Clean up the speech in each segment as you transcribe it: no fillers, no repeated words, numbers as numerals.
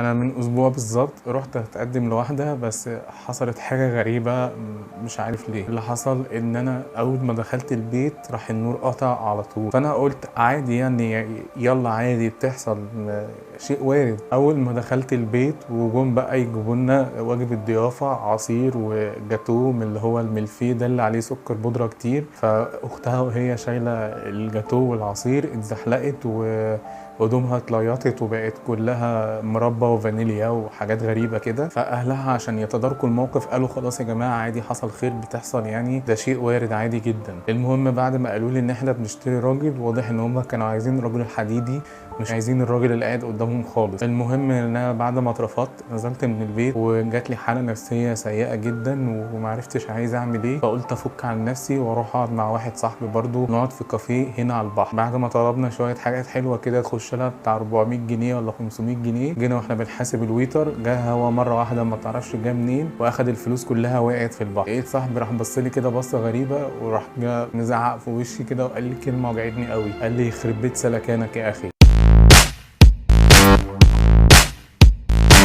انا من اسبوع بالظبط رحت اتقدم لواحده، بس حصلت حاجه غريبه. مش عارف ليه اللي حصل. ان انا اول ما دخلت البيت راح النور قطع على طول، فانا قلت عادي يعني، يلا عادي بتحصل، شيء وارد. اول ما دخلت البيت وجم بقى يجيبوا لنا واجب الضيافه، عصير وجاتوه من اللي هو الملفيه ده اللي عليه سكر بودره كتير. فاختها وهي شايله الجاتوه والعصير اتزحلقت هدومها اتليطت وبقت كلها مربى وفانيليا وحاجات غريبة كده. فأهلها عشان يتداركوا الموقف قالوا خلاص يا جماعة عادي، حصل خير بتحصل يعني، ده شيء وارد عادي جدا. المهم بعد ما قالوا لي إن إحنا بنشتري راجل، واضح إن هم كانوا عايزين الراجل الحديدي، مش عايزين الراجل اللي قاعد قدامهم خالص. المهم إن أنا بعد ما اترفضت نزلت من البيت وجات لي حالة نفسية سيئة جدا ومعرفتش عايز أعمل إيه. فقلت أفك عن نفسي وأروح أقعد مع واحد صاحبي برضه، نقعد في كافيه هنا على البحر. بعد ما طلبنا شوية حاجات حلوة كده تخش لها بتاع 400 جنيه ولا 500 جنيه، جينا واحنا بنحاسب الويتر جه هوا مره واحده ما تعرفش جه منين واخد الفلوس كلها وقعت في البحر. لقيت صاحبي راح بص لي كده بصه غريبه وراح جه مزعق في وشي كده وقال لي كلمه وجعتني قوي، قال لي يخرب بيت سلكانك يا اخي.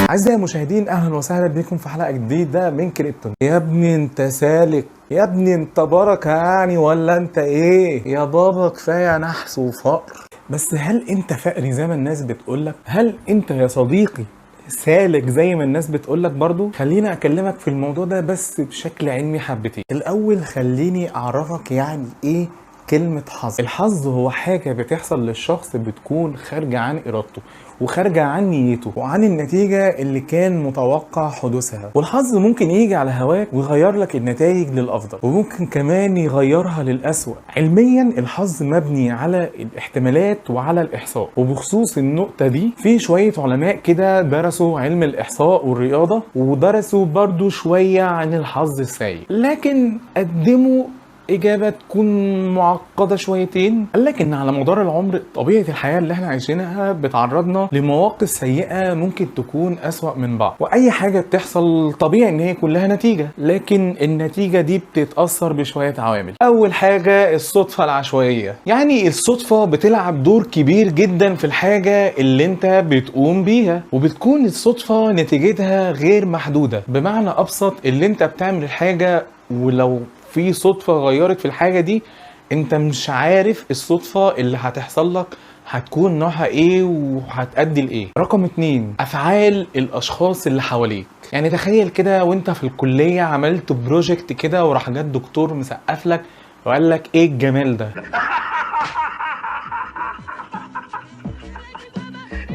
أعزائي المشاهدين، أهلا وسهلا بكم في حلقة جديدة من كريبتون. يا ابني أنت سالك، يا ابني أنت بركة يعني، ولا أنت إيه؟ يا بابا كفاية نحس وفقر. بس هل أنت فقري زي ما الناس بتقولك؟ هل أنت يا صديقي سالك زي ما الناس بتقولك برضو؟ خليني أكلمك في الموضوع ده بس بشكل علمي حبتين. الأول خليني أعرفك يعني إيه كلمة حظ. الحظ هو حاجة بتحصل للشخص بتكون خارجة عن إرادته وخارجة عن نيته وعن النتيجة اللي كان متوقع حدوثها. والحظ ممكن يجي على هواك ويغير لك النتائج للأفضل، وممكن كمان يغيرها للأسوأ. علميا الحظ مبني على الاحتمالات وعلى الإحصاء، وبخصوص النقطة دي في شوية علماء كده درسوا علم الإحصاء والرياضة ودرسوا برضو شوية عن الحظ السيء، لكن قدموا إجابة تكون معقدة شويتين. قال لك إن على مدار العمر طبيعة الحياة اللي احنا عايشينها بتعرضنا لمواقف سيئة ممكن تكون أسوأ من بعض، وأي حاجة بتحصل طبيعي إن هي كلها نتيجة، لكن النتيجة دي بتتأثر بشوية عوامل. أول حاجة الصدفة العشوائية، يعني الصدفة بتلعب دور كبير جدا في الحاجة اللي انت بتقوم بيها، وبتكون الصدفة نتيجتها غير محدودة. بمعنى أبسط، اللي انت بتعمل الحاجة ولو في صدفة غيرت في الحاجة دي، انت مش عارف الصدفة اللي هتحصل لك هتكون نوعها ايه وهتأدي لايه. رقم 2، افعال الاشخاص اللي حواليك. يعني تخيل كده وانت في الكلية عملت بروجكت كده وراح جه الدكتور مسقف لك وقال لك ايه الجمال ده.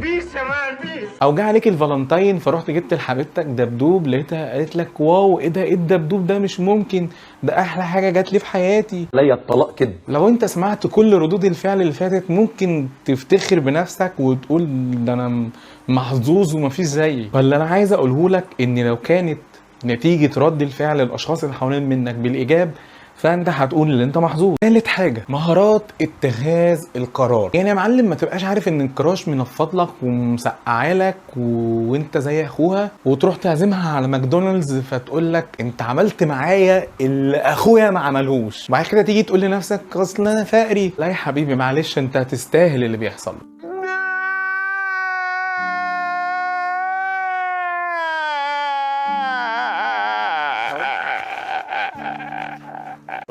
بيس يا مان بيس. او جه عليك الفالنتاين فرحت جبت لحبيبتك دبدوب، لقيتها قالت لك واو ايه ده، ايه الدبدوب ده، مش ممكن، ده احلى حاجه جات لي في حياتي. ليا الطلاق كده. لو انت سمعت كل ردود الفعل اللي فاتت ممكن تفتخر بنفسك وتقول ده انا محظوظ ومفيش زيي. فاللي انا عايز اقوله لك ان لو كانت نتيجه رد الفعل الاشخاص اللي حوالين منك بالايجاب، فانت هتقول ان انت محظوظ. ثالث حاجه مهارات اتخاذ القرار. يعني يا معلم ما تبقاش عارف ان الكراش منفض لك ومسقعالك وانت زي اخوها وتروح تعزمها على ماكدونالدز فتقول لك انت عملت معايا اللي اخويا ما عملهوش، وبعد كده تيجي تقول لنفسك اصل انا فقري. لا يا حبيبي معلش، انت هتستاهل اللي بيحصل.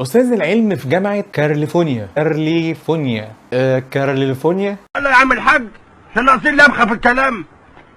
استاذ العلم في جامعه كاليفورنيا كاليفورنيا. الله يا عم الحاج، احنا ناقصين لبخه في الكلام،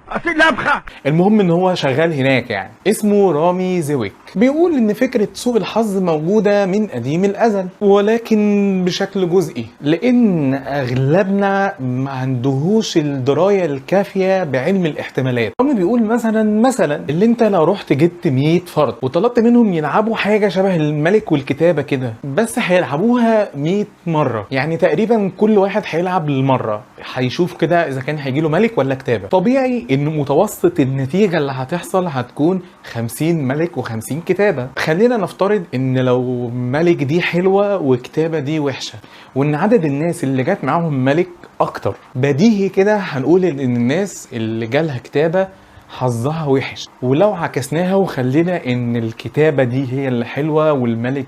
ناقصين لبخه. المهم ان هو شغال هناك، يعني اسمه رامي زويك. بيقول ان فكره سوء الحظ موجوده من قديم الازل، ولكن بشكل جزئي، لان اغلبنا ما عندهوش الدرايه الكافيه بعلم الاحتمالات. رامي بيقول مثلا اللي انت لو رحت جبت 100 فرد وطلبت منهم يلعبوا حاجه شبه الملك والكتابه كده، بس هيلعبوها 100 مره، يعني تقريبا كل واحد هيلعب للمره هيشوف كده اذا كان هيجيله ملك ولا كتابه. طبيعي ان متوسط النتيجه اللي هتحصل هتكون 50 ملك و50 كتابه. خلينا نفترض ان لو ملك دي حلوه وكتابه دي وحشه، وان عدد الناس اللي جات معاهم ملك اكتر، بديهي كده هنقول ان الناس اللي جالها كتابه حظها وحش. ولو عكسناها وخلينا ان الكتابه دي هي اللي حلوه والملك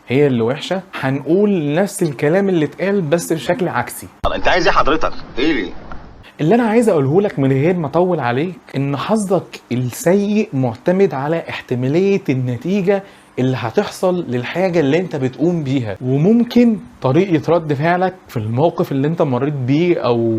هي اللي وحشه، هنقول نفس الكلام اللي اتقال بس بشكل عكسي. انت عايز ايه حضرتك؟ ايه ليه؟ اللي انا عايز اقوله لك من غير ما اطول عليك ان حظك السيء معتمد على احتمالية النتيجة اللي هتحصل للحاجة اللي انت بتقوم بيها، وممكن طريقة رد فعلك في الموقف اللي انت مريت بيه او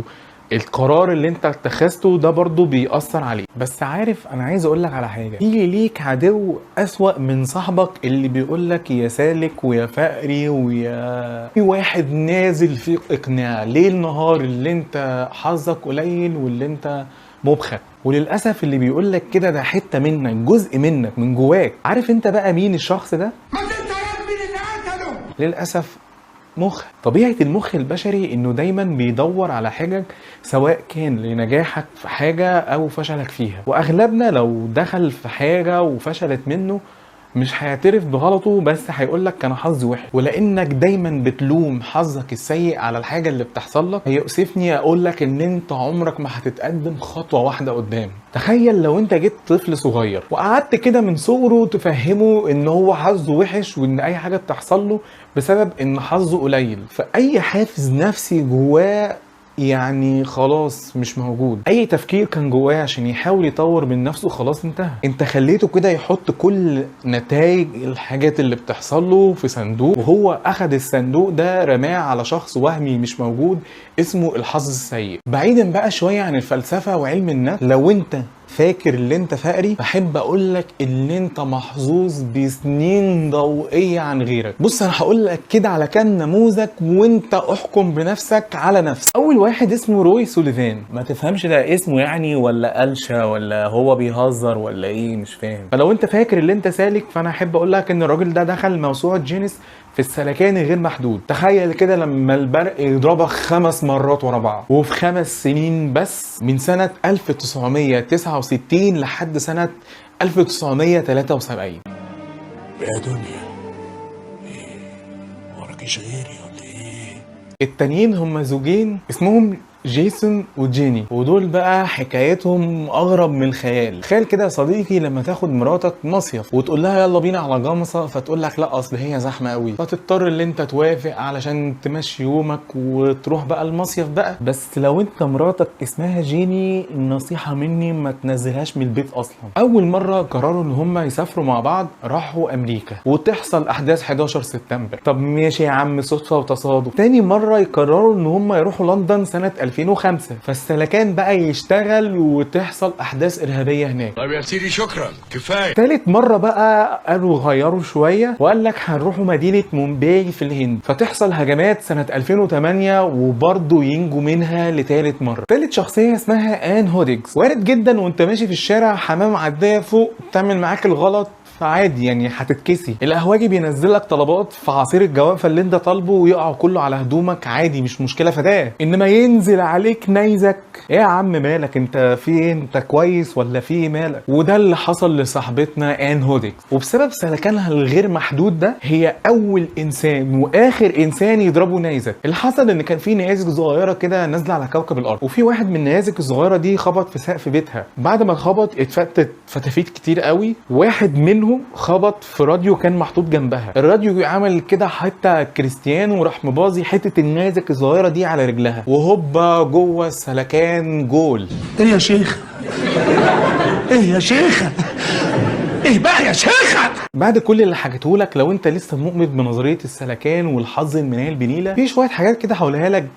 القرار اللي انت اتخذته ده برضو بيأثر عليك. بس عارف انا عايز اقولك على حاجة، في ليك عدو اسوأ من صاحبك اللي بيقولك يا سالك ويا فقري ويا في واحد نازل فيك اقناع ليل نهار اللي انت حظك قليل واللي انت مبخل. وللأسف اللي بيقولك كده ده حتة منك، جزء منك من جواك. عارف انت بقى مين الشخص ده؟ ما انت عارف مين اللي قتله؟ للأسف مخ. طبيعة المخ البشري انه دايما بيدور على حاجة سواء كان لنجاحك في حاجة او فشلك فيها، واغلبنا لو دخل في حاجة وفشلت منه مش هيعترف بغلطه بس هيقولك كان حظي وحش. ولانك دايما بتلوم حظك السيء على الحاجة اللي بتحصل لك هيؤسفني اقولك ان انت عمرك ما هتتقدم خطوة واحدة قدام. تخيل لو انت جيت طفل صغير وقعدت كده من صغره تفهمه ان هو حظه وحش وان اي حاجة بتحصل له بسبب ان حظه قليل، فاي حافز نفسي جواه يعني خلاص مش موجود. اي تفكير كان جواه عشان يحاول يطور من نفسه خلاص انتهى. انت خليته كده يحط كل نتائج الحاجات اللي بتحصل له في صندوق، وهو اخد الصندوق ده رماه على شخص وهمي مش موجود اسمه الحظ السيء. بعيدا بقى شوية عن الفلسفة وعلم النفس، لو انت فاكر اللي انت فقري بحب اقولك ان انت محظوظ بسنين ضوئيه عن غيرك. بص انا هقولك كده على كام نموذج وانت احكم بنفسك على نفسك. اول واحد اسمه روي سوليفان، ما تفهمش ده اسمه يعني ولا قلشه ولا هو بيهزر ولا ايه مش فاهم. فلو انت فاكر اللي انت سالك فانا احب اقولك ان الراجل ده دخل موسوعه جينيس في السلكان غير محدود. تخيل كده لما البرق يضربك 5 مرات ورا بعض وفي 5 سنين بس، من سنة 1969 لحد سنة 1973. يا دنيا ايه وراكيش غيري ولا ايه؟ التانيين هم زوجين اسمهم جيسون وجيني، ودول بقى حكايتهم اغرب من الخيال. تخيل كده يا صديقي لما تاخد مراتك مصيف وتقول لها يلا بينا على جمصة، فتقول لك لا اصل هي زحمه قوي، فتضطر ان انت توافق علشان تمشي يومك وتروح بقى المصيف بقى. بس لو انت مراتك اسمها جيني النصيحه مني ما تنزلهاش من البيت اصلا. اول مره قرروا ان هم يسافروا مع بعض راحوا امريكا وتحصل احداث 11 سبتمبر. طب ماشي يا عم صدفه وتصادف. تاني مره يقرروا ان هم يروحوا لندن سنه 2005، فالسلكان بقى يشتغل وتحصل احداث ارهابيه هناك. طيب يا سيدي شكرا كفايه. تالت مرة بقى قالوا غيروا شوية وقال لك هنروحوا مدينة مومباي في الهند، فتحصل هجمات سنة 2008 وبرضه ينجوا منها لتالت مرة. تالت شخصية اسمها آن هوديجز. وارد جدا وانت ماشي في الشارع حمام عداية فوق تعمل معاك الغلط فعادي يعني هتتكسي. القهواجي بينزل لك طلبات في عصير الجوافه اللي انت طالبه ويقع كله على هدومك عادي مش مشكله فداه. انما ينزل عليك نيزك ايه يا عم مالك انت في ايه انت كويس ولا في ايه مالك. وده اللي حصل لصاحبتنا آن هوديكس، وبسبب سلكانها الغير محدود ده هي اول انسان واخر انسان يضربه نيزك. اللي حصل ان كان في نيازك صغيره كده نازله على كوكب الارض، وفي واحد من النيازك الصغيره دي خبط في سقف بيتها. بعد ما خبط اتفتت فتافيت كتير قوي. واحد منهم خبط في راديو كان محطوط جنبها. الراديو عمل كده حتى كريستيانو وراح مبازي حته النيزك الصغيره دي على رجلها، وهوبا جوه السلكان جول. ايه يا شيخ؟ ايه يا شيخ؟ ايه بقى يا شيخ؟ بعد كل اللي حكيته لك لو انت لسه مؤمن بنظريه السلكان والحظ المنال بنيله، في شويه حاجات كده هقولها لك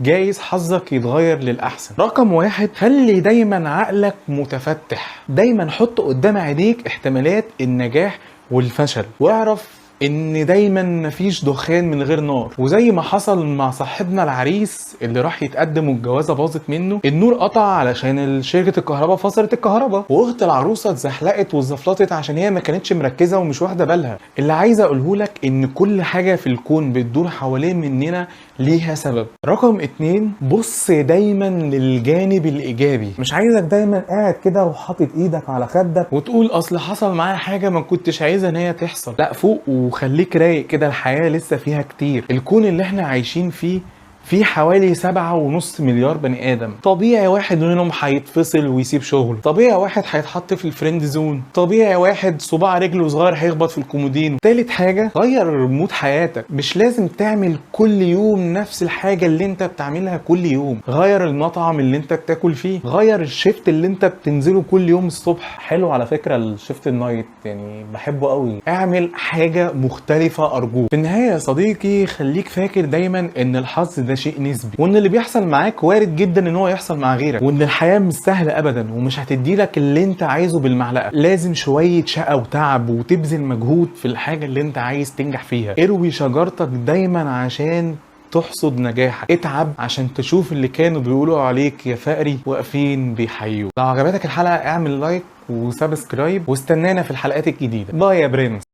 جايز حظك يتغير للأحسن. رقم 1، خلي دايما عقلك متفتح، دايما حط قدام عينيك احتمالات النجاح والفشل، واعرف ان دايما مفيش دخان من غير نار. وزي ما حصل مع صاحبنا العريس اللي راح يتقدم والجوازه باظت منه، النور قطع علشان شركه الكهرباء فصلت الكهرباء، واخت العروسه اتزحلقت واتزفلطت عشان هي ما كانتش مركزه ومش واخده بالها. اللي عايز اقوله لك ان كل حاجه في الكون بتدور حوالين مننا ليها سبب. رقم 2، بص دايما للجانب الايجابي. مش عايزك دايما قاعد كده وحاطط ايدك على خدك وتقول اصل حصل معايا حاجه ما كنتش عايزها ان هي تحصل. لا، فوق وخليك رايق كده، الحياه لسه فيها كتير. الكون اللي احنا عايشين فيه في حوالي 7.5 مليار بني ادم. طبيعي واحد منهم هيتفصل ويسيب شغله، طبيعي واحد هيتحط في الفريند زون، طبيعي واحد صباع رجله صغير هيخبط في الكومودين. تالت حاجه، غير مود حياتك. مش لازم تعمل كل يوم نفس الحاجه اللي انت بتعملها كل يوم. غير المطعم اللي انت بتاكل فيه، غير الشيفت اللي انت بتنزله كل يوم الصبح. حلو على فكره الشيفت النايت، يعني بحبه قوي. اعمل حاجه مختلفه ارجوك. في النهايه يا صديقي، خليك فاكر دايما ان الحظ ده شيء نسبي، وان اللي بيحصل معاك وارد جدا ان هو يحصل مع غيرك، وان الحياه مش سهله ابدا ومش هتديلك اللي انت عايزه بالمعلقه. لازم شويه شقه وتعب وتبذل مجهود في الحاجه اللي انت عايز تنجح فيها. اروي شجرتك دايما عشان تحصد نجاحك. اتعب عشان تشوف اللي كانوا بيقولوا عليك يا فقري واقفين بيحيوك. لو عجبتك الحلقه اعمل لايك وسبسكرايب، واستنانا في الحلقات الجديده. باي يا برنس.